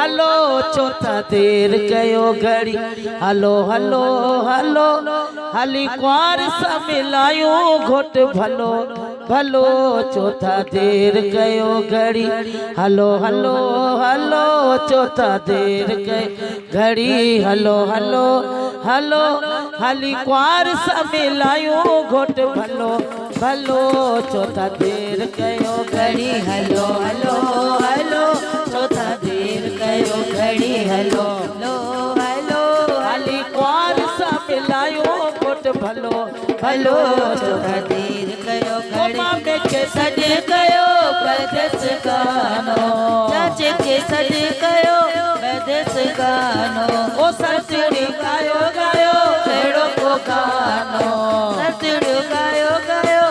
हलो चौथा देर कयो घड़ी हलो हलो हलो हली कुंवार सा मिलायूं घोट भलो भलो चौथा देर कयो घड़ी हलो हलो हलो चौथा देर कयो घड़ी हलो हलो हलो हली कुंवार सा मिलायूं घोट भलो भलो चौथा देर कयो घड़ी हलो हलो हलो चौथा देर कयो घड़ी हलो लो हलो हली कुंवार सा मिलायूं घोट भलो भलो चौथा देर कयो घड़ी के सज कयो बदस गानो चाचे के सज कयो बदस गानो ओ सतड़ी गायो गायो एड़ो को गानो सतड़ी गायो गायो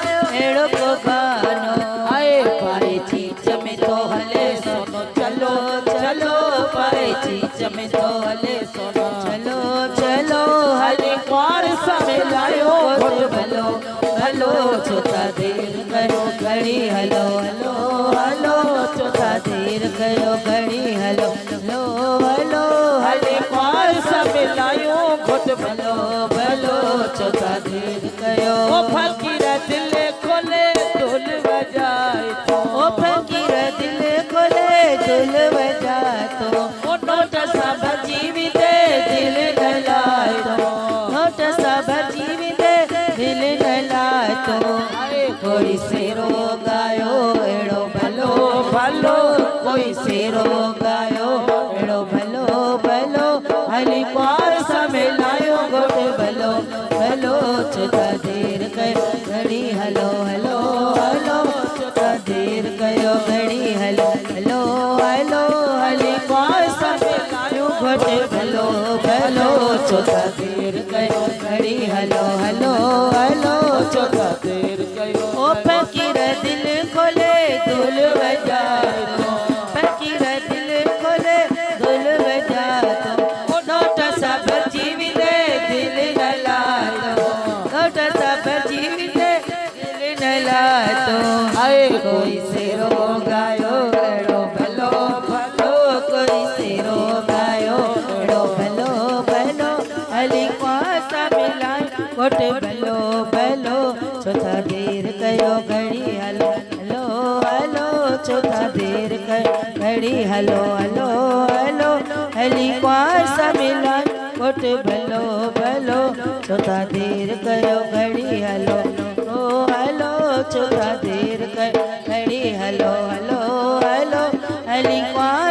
एड़ो को गानो आए पाए चीच में तो हले सोनो चलो चलो पाए चीच में तो हले सोनो चलो चलो हले कुंवार सा मिलायो घोट भलो भलो चौथा देर कयो घड़ी हलो हलो हलो चौथा देर कयो घड़ी हलो हलो हलो हले कुंवार सा मिलायो घोट भलो भलो चौथा देर कयो ओ फकीर दिल खोले ढोल बजाए तो ओ फकीर दिल खोले ढोल बजाए तो ओ नोट सा भजी दे दिल गलाए तो नोट सा भजी दे दिल गलाए तो कोई सेरो गायो एड़ो भलो भलो कोई सेरो गायो एड़ो भलो भलो हली कुंवार सा मिलायो घोट भलो भलो चौथा देर कयो घड़ी हलो हलो हलो चौथा देर कयो घड़ी हलो हलो हलो हली कुंवार सा मिलायो घोट भलो भलो चौथा देर कयो घड़ी हलो हलो हलो चौथा देर कयो ओ फकीर दिल खोले दुल बजाए तो फकीर दिल खोले दुल बजाए तो ओ नोट सा भजी दे दिल नलाए तो नोट सा भजी दे दिल नलाए तो आए कोई सेरो गायो एड़ो भलो भलो कोई सेरो गायो एड़ो भलो भलो हली कुंवार सा मिलायो घोट भलो भलो चौथा देर कयो घड़ी हलो हलो हलो चौथा देर कयो घड़ी हलो हलो हलो हली कुंवार सा मिलायो घोट भलो भलो चौथा देर कयो घड़ी हलो ओ हलो चौथा देर कयो घड़ी हलो हलो हलो हली कुंवार